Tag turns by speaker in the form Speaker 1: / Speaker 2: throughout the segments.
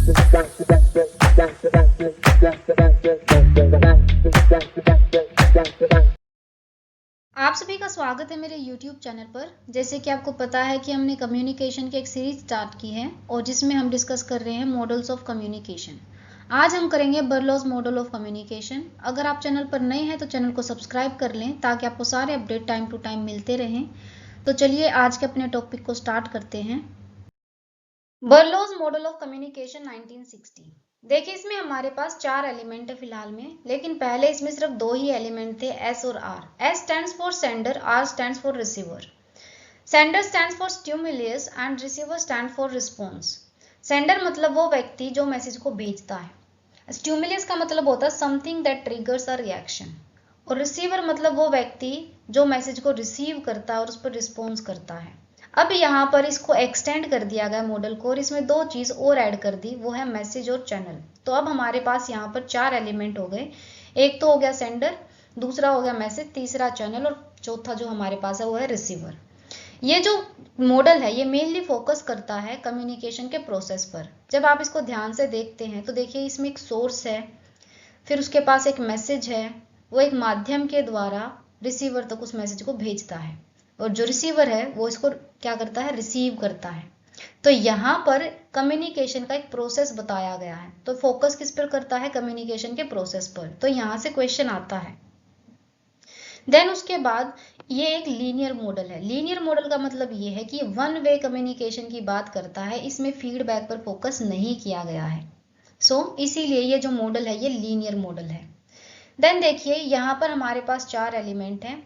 Speaker 1: आप सभी का स्वागत है मेरे YouTube चैनल पर। जैसे कि आपको पता है कि हमने कम्युनिकेशन की एक सीरीज स्टार्ट की है और जिसमें हम डिस्कस कर रहे हैं मॉडल्स ऑफ कम्युनिकेशन। आज हम करेंगे बर्लॉज मॉडल ऑफ कम्युनिकेशन। अगर आप चैनल पर नए हैं तो चैनल को सब्सक्राइब कर लें ताकि आपको सारे अपडेट टाइम टू टाइम मिलते रहें। तो चलिए आज के अपने टॉपिक को स्टार्ट करते हैं। बर्लॉज मॉडल ऑफ कम्युनिकेशन 1960। देखिए इसमें हमारे पास 4 एलिमेंट है फिलहाल में, लेकिन पहले इसमें सिर्फ 2 ही एलिमेंट थे, एस और R. S stands for sender, R stands for receiver. Sender stands for stimulus and receiver stand for response. Sender मतलब वो व्यक्ति जो मैसेज को भेजता है। स्टिमुलस का मतलब होता है something that triggers a reaction. और रिसीवर मतलब वो व्यक्ति जो मैसेज को रिसीव करता है और उस पर रिस्पॉन्स करता है। अब यहाँ पर इसको एक्सटेंड कर दिया गया मॉडल को और इसमें 2 चीज और ऐड कर दी, वो है मैसेज और चैनल। तो अब हमारे पास यहाँ पर 4 एलिमेंट हो गए। एक तो हो गया सेंडर, दूसरा हो गया मैसेज, तीसरा चैनल और चौथा जो हमारे पास है वो है रिसीवर। ये जो मॉडल है ये मेनली फोकस करता है कम्युनिकेशन के प्रोसेस पर। जब आप इसको ध्यान से देखते हैं तो देखिए इसमें एक सोर्स है, फिर उसके पास एक मैसेज है, वो एक माध्यम के द्वारा रिसीवर तक उस मैसेज को भेजता है और जो रिसीवर है वो इसको क्या करता है, रिसीव करता है। तो यहाँ पर कम्युनिकेशन का एक प्रोसेस बताया गया है। तो फोकस किस पर करता है, कम्युनिकेशन के प्रोसेस पर। तो यहाँ से क्वेश्चन आता है। देन उसके बाद ये एक लीनियर मॉडल है। लीनियर मॉडल का मतलब ये है कि वन वे कम्युनिकेशन की बात करता है, इसमें फीडबैक पर फोकस नहीं किया गया है। इसीलिए ये जो मॉडल है ये लीनियर मॉडल है। देन देखिए यहाँ पर हमारे पास 4 एलिमेंट हैं।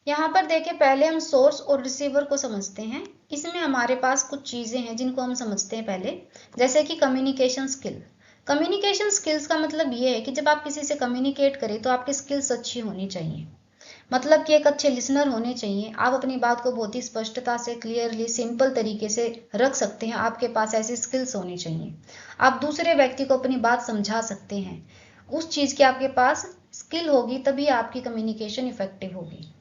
Speaker 1: यहाँ पर देखिए पहले हम सोर्स और रिसीवर को समझते हैं। इसमें हमारे पास कुछ चीजें हैं जिनको हम समझते हैं पहले, जैसे कि कम्युनिकेशन स्किल। कम्युनिकेशन स्किल्स का मतलब ये है कि जब आप किसी से कम्युनिकेट करें तो आपकी स्किल्स अच्छी होनी चाहिए। मतलब कि एक अच्छे लिसनर होने चाहिए। आप अपनी बात को बहुत ही स्पष्टता से, क्लियरली, सिंपल तरीके से रख सकते हैं। आपके पास ऐसी स्किल्स होनी चाहिए। आप दूसरे व्यक्ति को अपनी बात समझा सकते हैं। उस चीज की आपके पास स्किल होगी तभी आपकी कम्युनिकेशन इफेक्टिव होगी।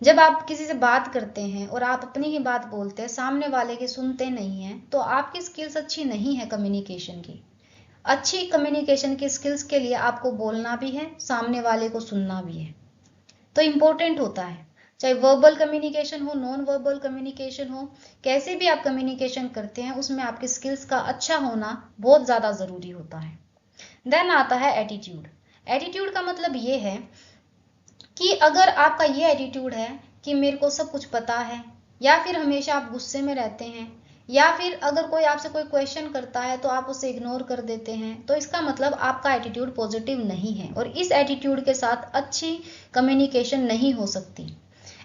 Speaker 1: जब आप किसी से बात करते हैं और आप अपनी ही बात बोलते हैं, सामने वाले की सुनते नहीं हैं, तो आपकी स्किल्स अच्छी नहीं है कम्युनिकेशन की। अच्छी कम्युनिकेशन की स्किल्स के लिए आपको बोलना भी है, सामने वाले को सुनना भी है। तो इम्पोर्टेंट होता है, चाहे वर्बल कम्युनिकेशन हो, नॉन वर्बल कम्युनिकेशन हो, कैसे भी आप कम्युनिकेशन करते हैं उसमें आपकी स्किल्स का अच्छा होना बहुत ज्यादा जरूरी होता है। देन आता है एटीट्यूड। एटीट्यूड का मतलब ये है कि अगर आपका ये एटीट्यूड है कि मेरे को सब कुछ पता है, या फिर हमेशा आप गुस्से में रहते हैं, या फिर अगर कोई आपसे कोई क्वेश्चन करता है तो आप उसे इग्नोर कर देते हैं, तो इसका मतलब आपका एटीट्यूड पॉजिटिव नहीं है और इस एटीट्यूड के साथ अच्छी कम्युनिकेशन नहीं हो सकती।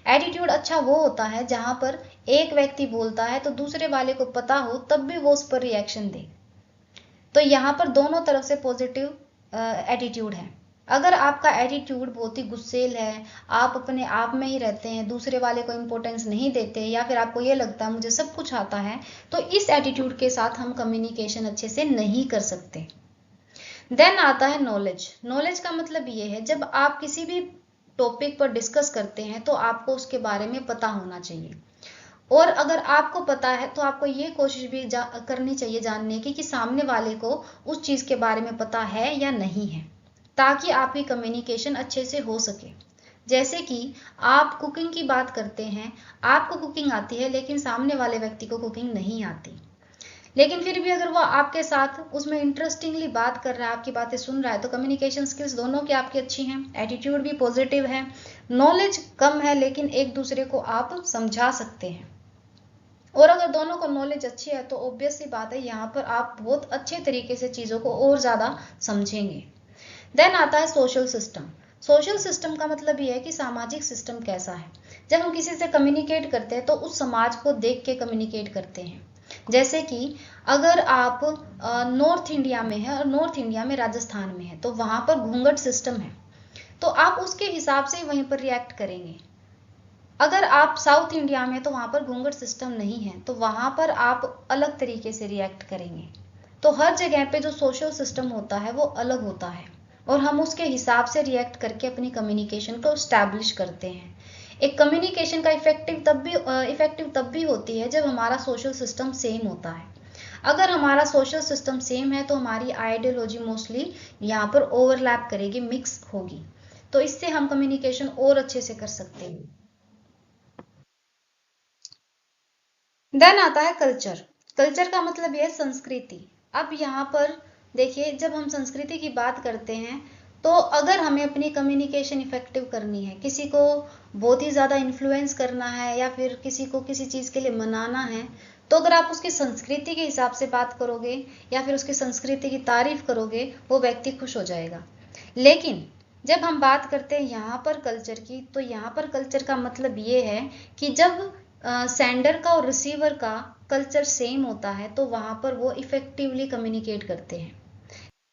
Speaker 1: एटीट्यूड अच्छा वो होता है जहां पर एक व्यक्ति बोलता है तो दूसरे वाले को पता हो तब भी वो उस पर रिएक्शन दे। तो यहाँ पर दोनों तरफ से पॉजिटिव एटीट्यूड है। अगर आपका एटीट्यूड बहुत ही गुस्सेल है, आप अपने आप में ही रहते हैं, दूसरे वाले को इम्पोर्टेंस नहीं देते, या फिर आपको ये लगता है मुझे सब कुछ आता है, तो इस एटीट्यूड के साथ हम कम्युनिकेशन अच्छे से नहीं कर सकते। देन आता है नॉलेज। नॉलेज का मतलब ये है जब आप किसी भी टॉपिक पर डिस्कस करते हैं तो आपको उसके बारे में पता होना चाहिए। और अगर आपको पता है तो आपको ये कोशिश भी करनी चाहिए जानने की कि सामने वाले को उस चीज के बारे में पता है या नहीं है, ताकि आपकी कम्युनिकेशन अच्छे से हो सके। जैसे कि आप कुकिंग की बात करते हैं, आपको कुकिंग आती है लेकिन सामने वाले व्यक्ति को कुकिंग नहीं आती, लेकिन फिर भी अगर वो आपके साथ उसमें इंटरेस्टिंगली बात कर रहा है, आपकी बातें सुन रहा है, तो कम्युनिकेशन स्किल्स दोनों की आपकी अच्छी हैं, एटीट्यूड भी पॉजिटिव है, नॉलेज कम है लेकिन एक दूसरे को आप समझा सकते हैं। और अगर दोनों को नॉलेज अच्छी है तो ऑब्वियस सी बात है यहाँ पर आप बहुत अच्छे तरीके से चीजों को और ज्यादा समझेंगे। देन आता है सोशल सिस्टम। सोशल सिस्टम का मतलब ये है कि सामाजिक सिस्टम कैसा है। जब हम किसी से कम्युनिकेट करते हैं तो उस समाज को देख के कम्युनिकेट करते हैं। जैसे कि अगर आप नॉर्थ इंडिया में है और नॉर्थ इंडिया में राजस्थान में है तो वहां पर घूंघट सिस्टम है, तो आप उसके हिसाब से वहीं पर रिएक्ट करेंगे। अगर आप साउथ इंडिया में तो वहां पर घूंघट सिस्टम नहीं है, तो वहां पर आप अलग तरीके से रिएक्ट करेंगे। तो हर जगह पे जो सोशल सिस्टम होता है वो अलग होता है और हम उसके हिसाब से रिएक्ट करके अपनी कम्युनिकेशन को स्टैब्लिश करते हैं। एक कम्युनिकेशन का इफेक्टिव तब भी होती है जब हमारा सोशल सिस्टम सेम होता है। अगर हमारा सोशल सिस्टम सेम है तो हमारी आइडियोलॉजी मोस्टली यहाँ पर ओवरलैप करेगी, मिक्स होगी, तो इससे हम कम्युनिकेशन और अच्छे से कर सकते हैं। देन आता है कल्चर। कल्चर का मतलब यह है संस्कृति। अब यहाँ पर देखिए, जब हम संस्कृति की बात करते हैं तो अगर हमें अपनी कम्युनिकेशन इफेक्टिव करनी है, किसी को बहुत ही ज़्यादा इन्फ्लुएंस करना है या फिर किसी को किसी चीज़ के लिए मनाना है, तो अगर आप उसकी संस्कृति के हिसाब से बात करोगे या फिर उसकी संस्कृति की तारीफ करोगे, वो व्यक्ति खुश हो जाएगा। लेकिन जब हम बात करते हैं यहाँ पर कल्चर की, तो यहाँ पर कल्चर का मतलब ये है कि जब सेंडर का और रिसीवर का कल्चर सेम होता है तो वहाँ पर वो इफेक्टिवली कम्युनिकेट करते हैं।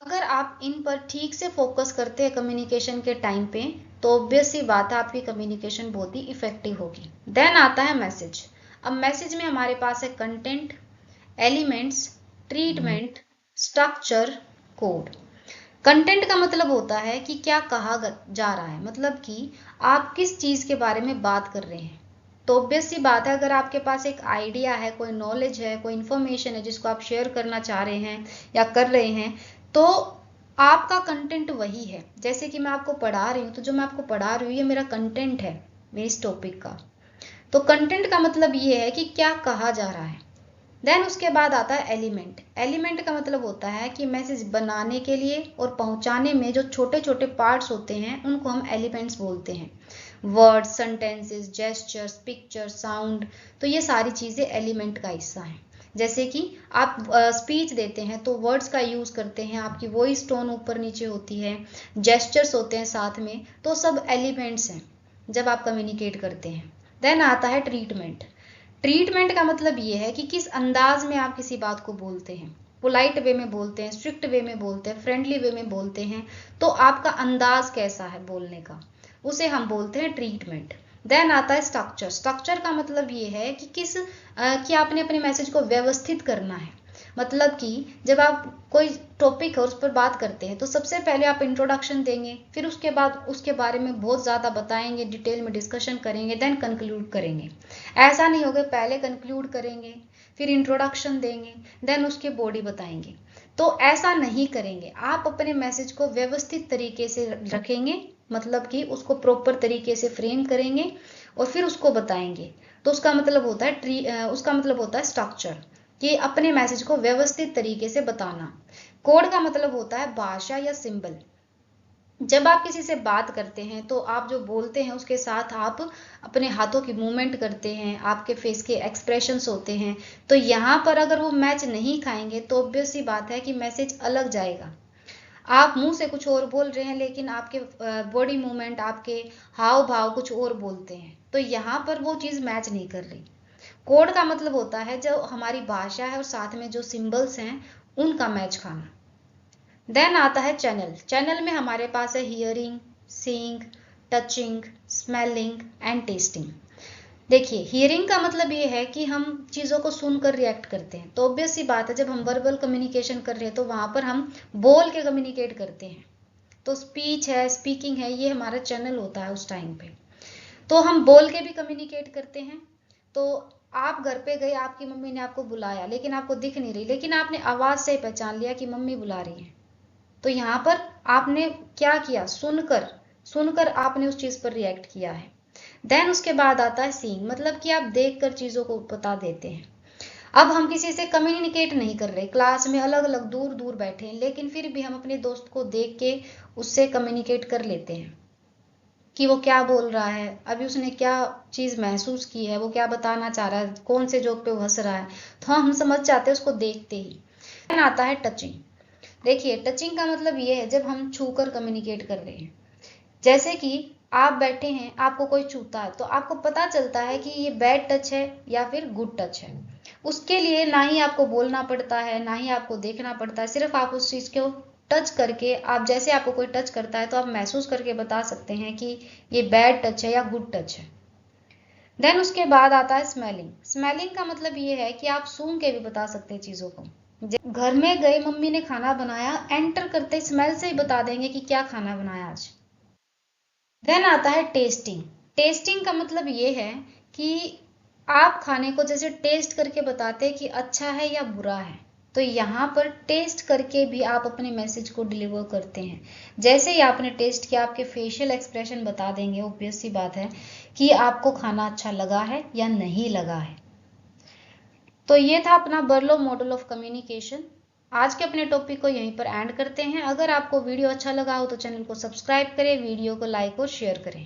Speaker 1: अगर आप इन पर ठीक से फोकस करते हैं कम्युनिकेशन के टाइम पे, तो ऑब्वियस सी बात है आपकी कम्युनिकेशन बहुत ही इफेक्टिव होगी। देन आता है मैसेज। अब मैसेज में हमारे पास है content, elements, treatment, structure, code. Content का मतलब होता है कि क्या कहा जा रहा है, मतलब कि आप किस चीज़ के बारे में बात कर रहे हैं। तो ऑब्वियस सी बात है, अगर आपके पास एक आइडिया है, कोई नॉलेज है, कोई इन्फॉर्मेशन है जिसको आप शेयर करना चाह रहे हैं या कर रहे हैं, तो आपका कंटेंट वही है। जैसे कि मैं आपको पढ़ा रही हूँ, तो जो मैं आपको पढ़ा रही हूँ ये मेरा कंटेंट है, मेरे इस टॉपिक का। तो कंटेंट का मतलब ये है कि क्या कहा जा रहा है। देन उसके बाद आता है एलिमेंट। एलिमेंट का मतलब होता है कि मैसेज बनाने के लिए और पहुंचाने में जो छोटे छोटे पार्ट्स होते हैं उनको हम एलिमेंट्स बोलते हैं। Words, sentences, gestures, picture, sound, तो ये सारी चीज़ें एलिमेंट का हिस्सा हैं। जैसे कि आप स्पीच देते हैं तो वर्ड्स का यूज़ करते हैं, आपकी वॉइस टोन ऊपर नीचे होती है, जेस्चर्स होते हैं साथ में, तो सब एलिमेंट्स हैं जब आप कम्युनिकेट करते हैं। देन आता है ट्रीटमेंट। ट्रीटमेंट का मतलब ये है कि किस अंदाज में आप किसी बात को बोलते हैं। पोलाइट वे में बोलते हैं, स्ट्रिक्ट वे में बोलते हैं, फ्रेंडली वे में बोलते हैं, तो आपका अंदाज कैसा है बोलने का, उसे हम बोलते हैं ट्रीटमेंट। देन आता है स्ट्रक्चर। स्ट्रक्चर का मतलब ये है कि कि आपने अपने मैसेज को व्यवस्थित करना है। मतलब कि जब आप कोई टॉपिक है उस पर बात करते हैं तो सबसे पहले आप इंट्रोडक्शन देंगे, फिर उसके बाद उसके बारे में बहुत ज़्यादा बताएंगे, डिटेल में डिस्कशन करेंगे, देन कंक्लूड करेंगे। ऐसा नहीं होगा पहले कंक्लूड करेंगे, फिर इंट्रोडक्शन देंगे, देन उसके बॉडी बताएंगे। तो ऐसा नहीं करेंगे, आप अपने मैसेज को व्यवस्थित तरीके से रखेंगे, मतलब कि उसको प्रॉपर तरीके से फ्रेम करेंगे और फिर उसको बताएंगे। तो उसका मतलब होता है उसका मतलब होता है स्ट्रक्चर, कि अपने मैसेज को व्यवस्थित तरीके से बताना। कोड का मतलब होता है भाषा या सिंबल। जब आप किसी से बात करते हैं तो आप जो बोलते हैं उसके साथ आप अपने हाथों की मूवमेंट करते हैं, आपके फेस के एक्सप्रेशंस होते हैं। तो यहाँ पर अगर वो मैच नहीं खाएंगे तो ऑब्वियस सी बात है कि मैसेज अलग जाएगा। आप मुंह से कुछ और बोल रहे हैं लेकिन आपके बॉडी मूवमेंट, आपके हाव भाव कुछ और बोलते हैं, तो यहाँ पर वो चीज़ मैच नहीं कर रही। कोड का मतलब होता है जो हमारी भाषा है और साथ में जो सिंबल्स हैं उनका मैच खाना। देन आता है चैनल। चैनल में हमारे पास है hearing, seeing, touching, smelling and testing. देखिए, हियरिंग का मतलब ये है कि हम चीज़ों को सुनकर रिएक्ट करते हैं। तो ऑब्वियस सी बात है, जब हम वर्बल कम्युनिकेशन कर रहे हैं तो वहाँ पर हम बोल के कम्युनिकेट करते हैं। तो स्पीच है, स्पीकिंग है, ये हमारा चैनल होता है उस टाइम पे। तो हम बोल के भी कम्युनिकेट करते हैं। तो आप घर पे गए, आपकी मम्मी ने आपको बुलाया लेकिन आपको दिख नहीं रही, लेकिन आपने आवाज़ से पहचान लिया कि मम्मी बुला रही है। तो यहाँ पर आपने क्या किया, सुनकर सुनकर आपने उस चीज़ पर रिएक्ट किया है। देन उसके बाद आता है सीइंग, मतलब कि आप देखकर चीज़ों को बता देते हैं। अब हम किसी से कम्युनिकेट नहीं कर रहे, क्लास में अलग अलग दूर दूर बैठे हैं, लेकिन फिर भी हम अपने दोस्त को देख के उससे कम्युनिकेट कर लेते हैं कि वो क्या बोल रहा है, अभी उसने क्या चीज़ महसूस की है, वो क्या बताना चाह रहा है, कौन से जोक पे वो हंस रहा है, तो हम समझ जाते हैं उसको देखते ही। देन आता है टचिंग। देखिए, टचिंग का मतलब ये है जब हम छूकर कम्युनिकेट कर रहे हैं। जैसे कि आप बैठे हैं, आपको कोई छूता है तो आपको पता चलता है कि ये बैड टच है या फिर गुड टच है। उसके लिए ना ही आपको बोलना पड़ता है, ना ही आपको देखना पड़ता है, सिर्फ आप उस चीज़ को टच करके, आप जैसे आपको कोई टच करता है तो आप महसूस करके बता सकते हैं कि ये बैड टच है या गुड टच है। देन उसके बाद आता है स्मेलिंग। स्मेलिंग का मतलब ये है कि आप सूंघ के भी बता सकते हैं चीज़ों को। घर में गए, मम्मी ने खाना बनाया, एंटर करते स्मेल से ही बता देंगे कि क्या खाना बनाया आज। देन आता है टेस्टिंग। टेस्टिंग का मतलब ये है कि आप खाने को जैसे टेस्ट करके बताते हैं कि अच्छा है या बुरा है। तो यहाँ पर टेस्ट करके भी आप अपने मैसेज को डिलीवर करते हैं। जैसे ही आपने टेस्ट किया, आपके फेशियल एक्सप्रेशन बता देंगे, ऑब्वियस सी बात है कि आपको खाना अच्छा लगा है या नहीं लगा है। तो ये था अपना बर्लो मॉडल ऑफ कम्युनिकेशन। आज के अपने टॉपिक को यहीं पर एंड करते हैं। अगर आपको वीडियो अच्छा लगा हो तो चैनल को सब्सक्राइब करें, वीडियो को लाइक और शेयर करें।